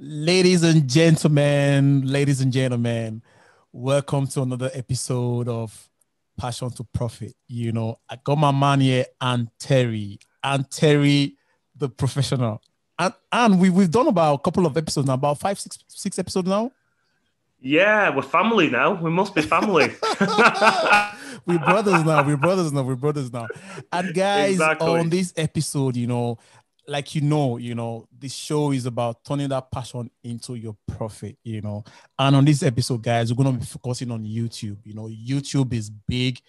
Ladies and gentlemen, welcome to another episode of Passion to Profit. I got my man here, Arn Terry, the professional. And we've done about a couple of episodes now, about six episodes now. Yeah, we're family now. We must be family. We're brothers now. We're brothers now. And guys, on Exactly. this episode, this show is about turning that passion into your profit. And on this episode, guys, we're going to be focusing on YouTube. YouTube is big.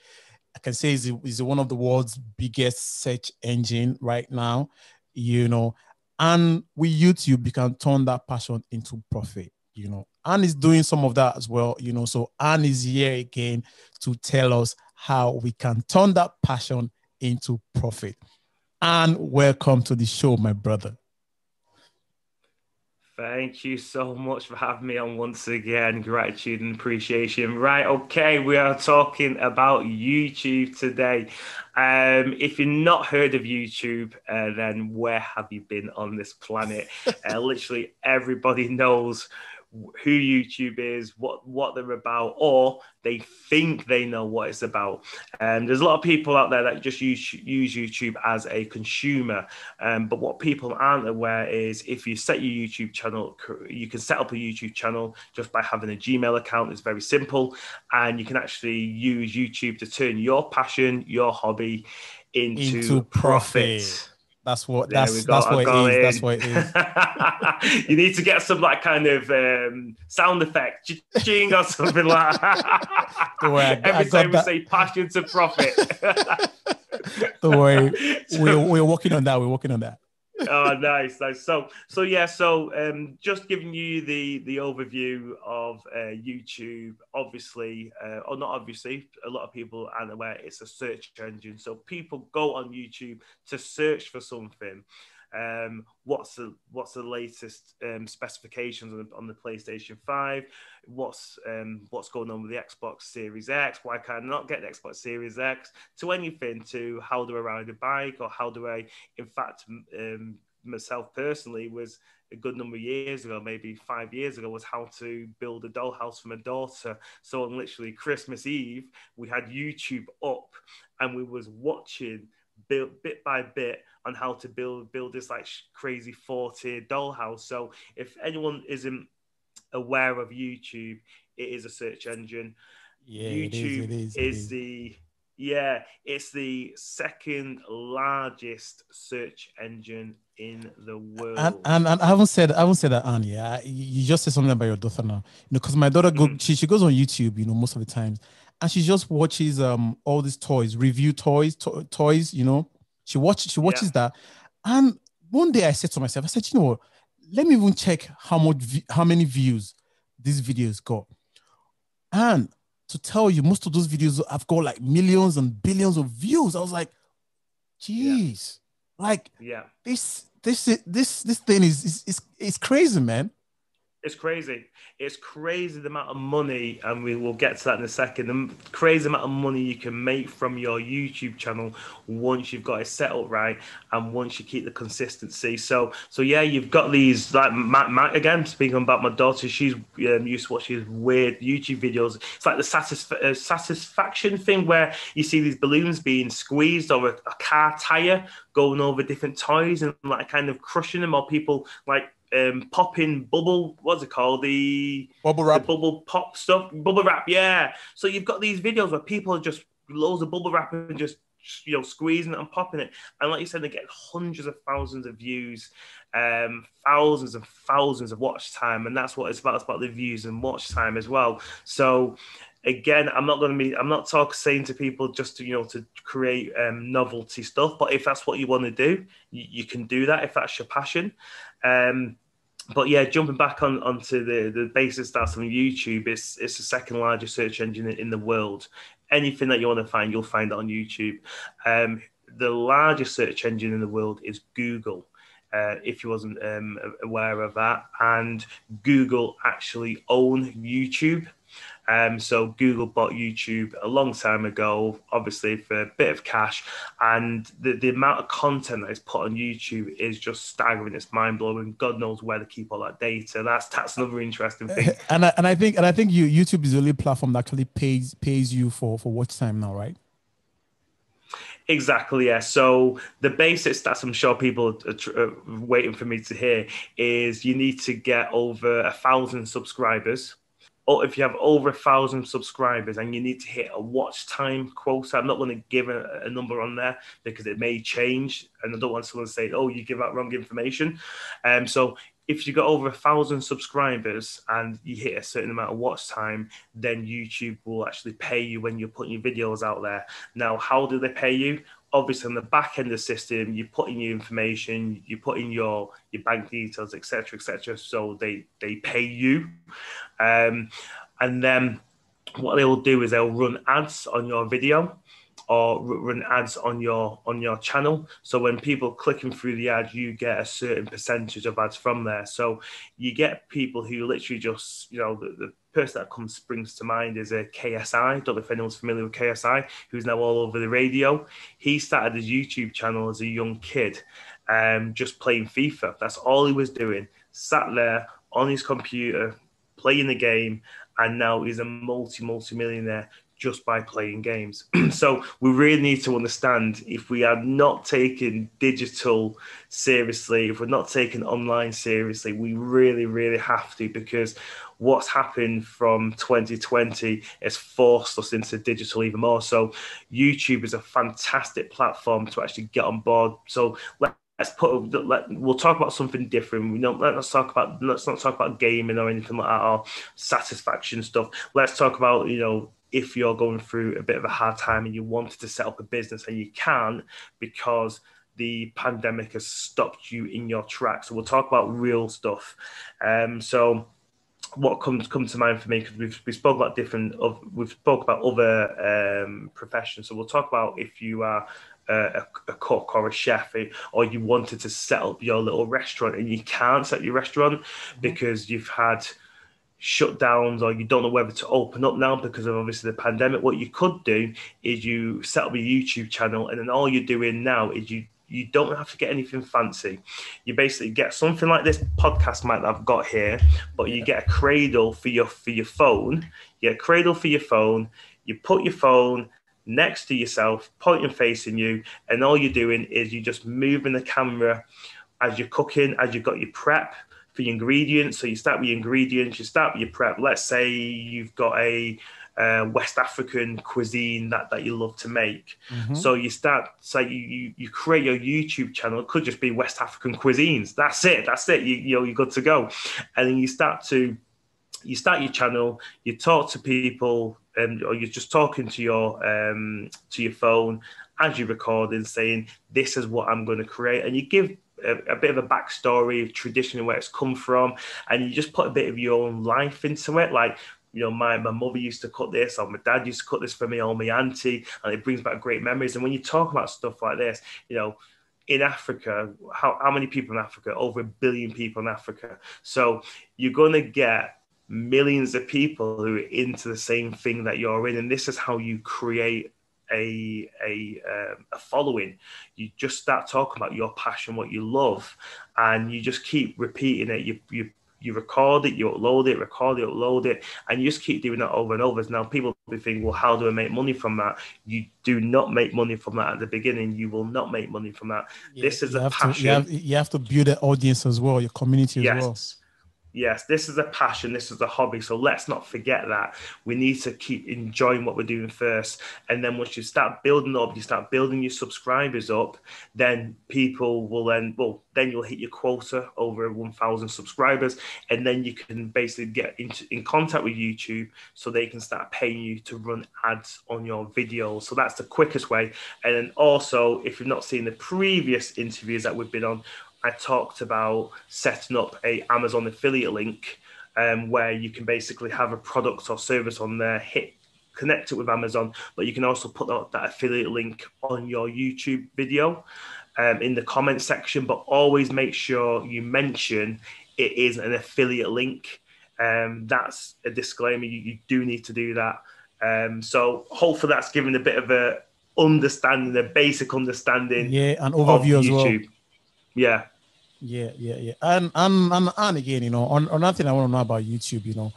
I can say is one of the world's biggest search engine right now. And with YouTube, you can turn that passion into profit. Anne is doing some of that as well. So Anne is here again to tell us how we can turn that passion into profit. And welcome to the show, my brother. Thank you so much for having me on once again. Gratitude and appreciation. Right, okay, we are talking about YouTube today. If you've not heard of YouTube, then where have you been on this planet? Literally everybody knows who YouTube is, what they're about, or they think they know what it's about. There's a lot of people out there that just use YouTube as a consumer. But what people aren't aware is if you set your YouTube channel, you can set up a YouTube channel just by having a Gmail account. It's very simple. And you can actually use YouTube to turn your passion, your hobby into profit. That's what it is. That's what it is. You need to get some kind of sound effect, ching or something like that. Don't worry, Every time we say passion to profit. Don't worry, we're working on that. We're working on that. Oh, nice. So just giving you the overview of YouTube. Obviously, or not obviously, a lot of people aren't aware it's a search engine. So people go on YouTube to search for something. What's the latest specifications on the PlayStation 5? What's going on with the Xbox Series X? Why can I not get the Xbox Series X? To anything, to how do I ride a bike, or how do I, in fact, myself personally was a good number of years ago, maybe 5 years ago, was how to build a dollhouse for my daughter. So on literally Christmas Eve, we had YouTube up and we was watching bit by bit on how to build this crazy 4-tier dollhouse. So if anyone isn't aware of YouTube, it is a search engine. Yeah, YouTube it's the second largest search engine in the world. And I haven't said that, Anne. Yeah, you just said something about your daughter now. Because my daughter she goes on YouTube, most of the time, and she just watches all these toys, review toys. She watches that, and one day I said to myself, I said, let me even check how many views these videos got, and to tell you, most of those videos have got like millions and billions of views. I was like, geez, this thing is crazy, man. It's crazy. It's crazy the amount of money, and we will get to that in a second. The crazy amount of money you can make from your YouTube channel once you've got it set up right, and once you keep the consistency. So yeah, you've got these again. Speaking about my daughter, she's used to watch these weird YouTube videos. It's like the satisfaction thing where you see these balloons being squeezed, or a car tire going over different toys and kind of crushing them, or people popping what's it called? The bubble wrap. The bubble pop stuff. Bubble wrap, yeah. So you've got these videos where people are just loads of bubble wrap and just squeezing it and popping it. And like you said, they get hundreds of thousands of views, thousands and thousands of watch time. And that's what it's about. It's about the views and watch time as well. So again, I'm not saying to people just to create novelty stuff, but if that's what you want to do, you can do that if that's your passion. But yeah, jumping back onto the basic stats on YouTube, it's the second largest search engine in the world. Anything that you want to find, you'll find it on YouTube. The largest search engine in the world is Google, if you wasn't aware of that. And Google actually own YouTube. So Google bought YouTube a long time ago, obviously for a bit of cash, and the amount of content that is put on YouTube is just staggering. It's mind blowing. God knows where to keep all that data. That's another interesting thing. And I think YouTube is the only platform that actually pays you for watch time now, right? Exactly, yeah. So the basic stats I'm sure people are waiting for me to hear is you need to get over 1,000 subscribers. Or if you have over 1,000 subscribers and you need to hit a watch time quota, I'm not going to give a number on there because it may change, and I don't want someone to say, "Oh, you give out wrong information." So if you got over 1,000 subscribers and you hit a certain amount of watch time, then YouTube will actually pay you when you're putting your videos out there. Now, how do they pay you? Obviously, on the back end of the system, you put in your information, you put in your bank details, etc., etc. So they pay you, and then what they will do is they'll run ads on your video or run ads on your channel. So when people clicking through the ad, you get a certain percentage of ads from there. So you get people who literally just, the person that springs to mind is a KSI. Don't know if anyone's familiar with KSI, who's now all over the radio. He started his YouTube channel as a young kid, just playing FIFA. That's all he was doing. Sat there on his computer, playing the game, and now he's a multi-millionaire just by playing games. So we really need to understand, if we are not taking digital seriously, if we're not taking online seriously, we really, really have to, because what's happened from 2020 has forced us into digital even more. So YouTube is a fantastic platform to actually get on board. So we'll talk about something different. Let's not talk about gaming or anything like that, or satisfaction stuff. Let's talk about, if you're going through a bit of a hard time and you wanted to set up a business and you can't because the pandemic has stopped you in your tracks. So we'll talk about real stuff. So what comes to mind for me, because we spoke about other professions. So we'll talk about if you are a cook or a chef, or you wanted to set up your little restaurant and you can't set your restaurant because you've had shutdowns, or you don't know whether to open up now because of obviously the pandemic. What you could do is you set up a YouTube channel, and then all you're doing now is you don't have to get anything fancy. You basically get something like this podcast mic that I've got here, but you get a cradle for your phone. You get a cradle for your phone. You put your phone next to yourself, pointing facing you, and all you're doing is you're just moving the camera as you're cooking, as you've got your prep for your ingredients. So you start with your ingredients, you start with your prep. Let's say you've got a West African cuisine that you love to make. So you you create your YouTube channel. It could just be West African cuisines. That's it. You're good to go. And then you start your channel, you talk to people, or you're just talking to your phone as you're recording, saying, this is what I'm going to create. And you give a bit of a backstory of traditionally where it's come from, and you just put a bit of your own life into it. Like, my mother used to cut this, or my dad used to cut this for me, or my auntie, and it brings back great memories. And when you talk about stuff like this, in Africa, how many people in Africa? Over 1 billion people in Africa. So you're going to get millions of people who are into the same thing that you're in, and this is how you create a following. You just start talking about your passion, what you love, and you just keep repeating it. You record it, you upload it, record it, upload it, and you just keep doing that over and over. Now people will be thinking, well, how do I make money from that? You do not make money from that at the beginning. You will not make money from that. This is a passion. You have to build an audience as well, your community as well. Yes, this is a passion. This is a hobby. So let's not forget that. We need to keep enjoying what we're doing first. And then once you start building up, you start building your subscribers up, then people will then you'll hit your quota over 1,000 subscribers. And then you can basically get in contact with YouTube so they can start paying you to run ads on your videos. So that's the quickest way. And then also, if you've not seen the previous interviews that we've been on, I talked about setting up a Amazon affiliate link, where you can basically have a product or service on there, connect it with Amazon, but you can also put that affiliate link on your YouTube video in the comment section. But always make sure you mention it is an affiliate link. That's a disclaimer. You do need to do that. So hopefully that's given a bit of a understanding, a basic understanding, an of overview as well. YouTube. Yeah. And again, on another thing I want to know about YouTube,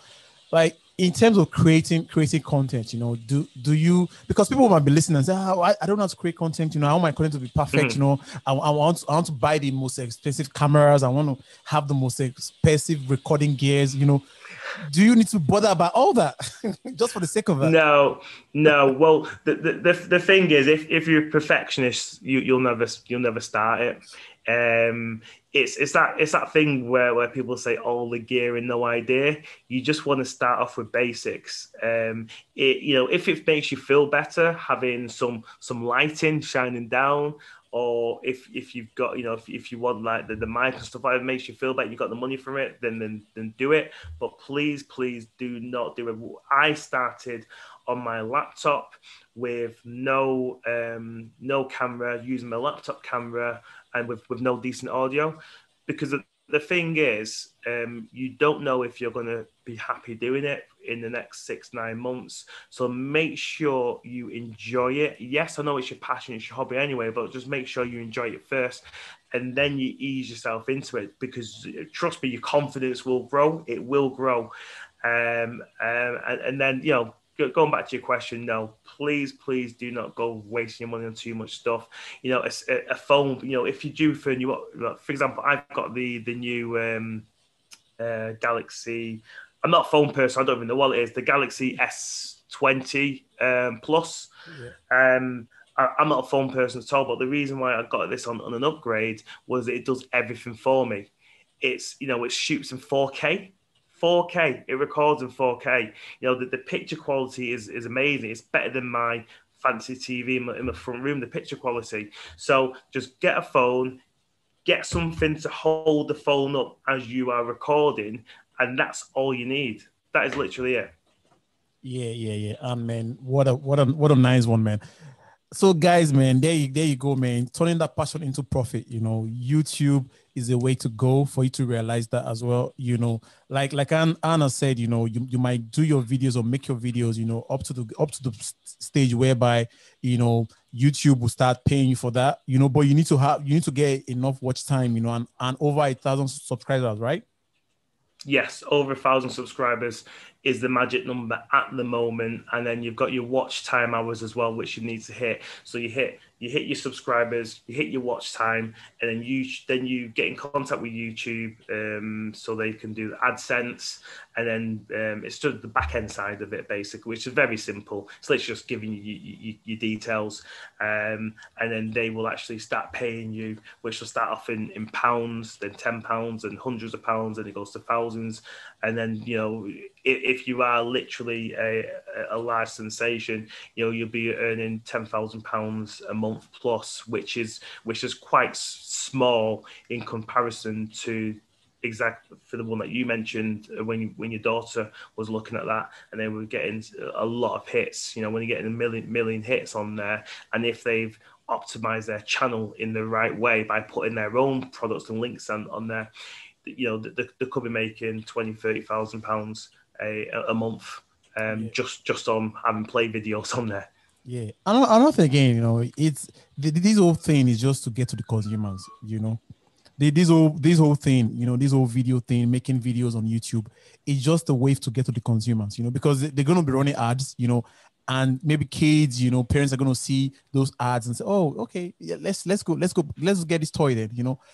like in terms of creating content, do you, because people might be listening and say, I don't know how to create content, I want my content to be perfect, I want to buy the most expensive cameras, I want to have the most expensive recording gears, do you need to bother about all that just for the sake of it? No. Well, the thing is, if you're a perfectionist, you'll never start it. It's that thing where people say all the gear and no idea. You just want to start off with basics. If it makes you feel better, having some lighting shining down, or if you've got, if you want like the mic and stuff like that makes you feel like you got the money from it, then do it. But please do not do it. I started on my laptop with no camera, using my laptop camera, and with no decent audio, because the thing is, you don't know if you're going to be happy doing it in the next 6-9 months. So make sure you enjoy it. Yes, I know it's your passion, it's your hobby anyway, but just make sure you enjoy it first, and then you ease yourself into it, because trust me, your confidence will grow. It will grow. And then, going back to your question, no, please do not go wasting your money on too much stuff. A phone, if you do for new, for example, I've got the new Galaxy. I'm not a phone person, I don't even know what it is. The Galaxy S20 Plus. Yeah. I'm not a phone person at all, but the reason why I got this on an upgrade was that it does everything for me. It shoots in 4K. 4K. It records in 4K. The picture quality is amazing. It's better than my fancy TV in my front room, the picture quality. So just get a phone, get something to hold the phone up as you are recording, and that's all you need. That is literally it. Yeah. And man, what a nice one, man. So guys, man, there you go, man. Turning that passion into profit. YouTube is a way to go for you to realize that as well. Like Anna said, you might do your videos or make your videos, up to the stage whereby, YouTube will start paying you for that, but you need to get enough watch time, and over 1,000 subscribers, right? Yes, over 1,000 subscribers is the magic number at the moment, and then you've got your watch time hours as well, which you need to hit. So you hit your subscribers, you hit your watch time, and then you get in contact with YouTube, so they can do the AdSense, and then it's just the back end side of it basically, which is very simple. It's literally just giving you your details, and then they will actually start paying you, which will start off in pounds, then £10, and hundreds of pounds, and it goes to thousands, and then if you are literally a large sensation, you'll be earning £10,000 a month plus, which is quite small in comparison to exactly for the one that you mentioned when your daughter was looking at that, and they were getting a lot of hits. When you're getting a million hits on there, and if they've optimized their channel in the right way by putting their own products and links on there, they could be making £20,000-30,000 a month, just on having play videos on there. Yeah, another thing again, it's this whole thing is just to get to the consumers. This whole thing, this whole video thing, making videos on YouTube, is just a way to get to the consumers. Because they're going to be running ads, and maybe kids, parents are going to see those ads and say, oh, okay, yeah, let's get this toy then,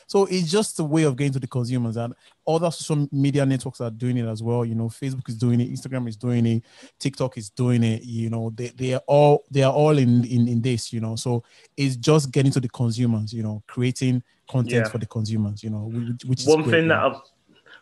So it's just a way of getting to the consumers, and other social media networks are doing it as well. Facebook is doing it, Instagram is doing it, TikTok is doing it. They are all in this, So it's just getting to the consumers, creating content for the consumers, which is great.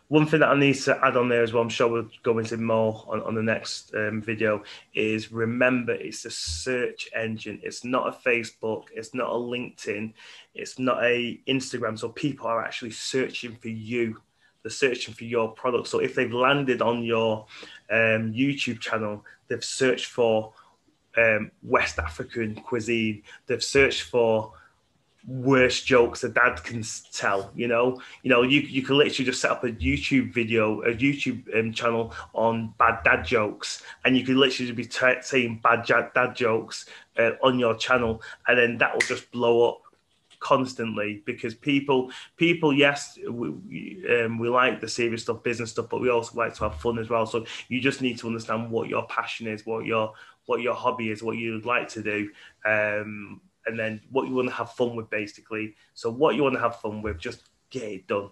One thing that I need to add on there as well, I'm sure we'll go into more on the next video, is remember it's a search engine. It's not a Facebook. It's not a LinkedIn. It's not a Instagram. So people are actually searching for you. They're searching for your product. So if they've landed on your YouTube channel, they've searched for West African cuisine. They've searched for worst jokes a dad can tell. You can literally just set up a YouTube video, a YouTube channel on bad dad jokes, and you can literally be saying bad dad jokes on your channel, and then that will just blow up constantly, because people, yes, we like the serious stuff, business stuff, but we also like to have fun as well. So you just need to understand what your passion is, what your hobby is, what you'd like to do, and then what you want to have fun with, basically. So what you want to have fun with, just get it done.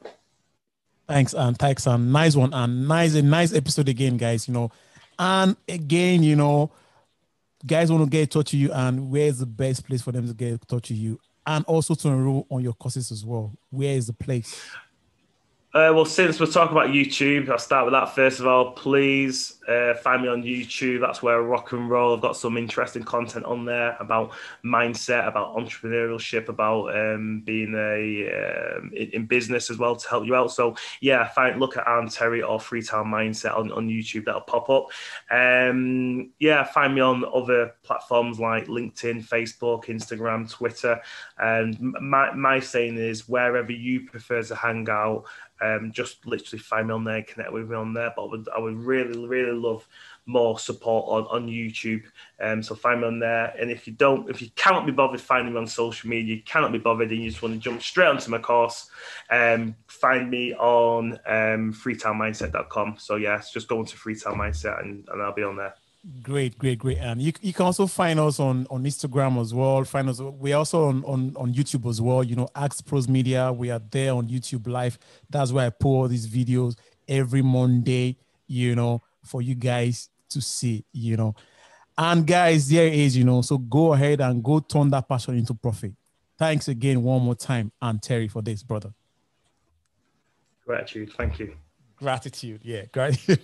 Thanks, and thanks, and nice one, and a nice episode again, guys. And again, guys want to get in touch with you, and where's the best place for them to get in touch with you, and also to enroll on your courses as well? Where is the place? Well, since we're talking about YouTube, I'll start with that first of all. Please find me on YouTube. That's where I rock and roll. I've got some interesting content on there about mindset, about entrepreneurship, about being in business as well, to help you out. So yeah, look at Arn Terry or Freetownmindset on YouTube. That'll pop up. Yeah, find me on other platforms like LinkedIn, Facebook, Instagram, Twitter. And my saying is, wherever you prefer to hang out, just literally find me on there, connect with me on there. But I would really, really love more support on YouTube. So find me on there. And if you cannot be bothered finding me on social media, you cannot be bothered, and you just want to jump straight onto my course, find me on freetownmindset.com. So yeah, just go into Freetown Mindset and I'll be on there. Great. And you can also find us on Instagram as well. Find us. We're also on YouTube as well. Ask Pros Media. We are there on YouTube Live. That's where I put all these videos every Monday, for you guys to see, And guys, there it is, so go ahead and go turn that passion into profit. Thanks again one more time, Arn Terry, for this, brother. Gratitude. Thank you. Gratitude. Yeah, gratitude.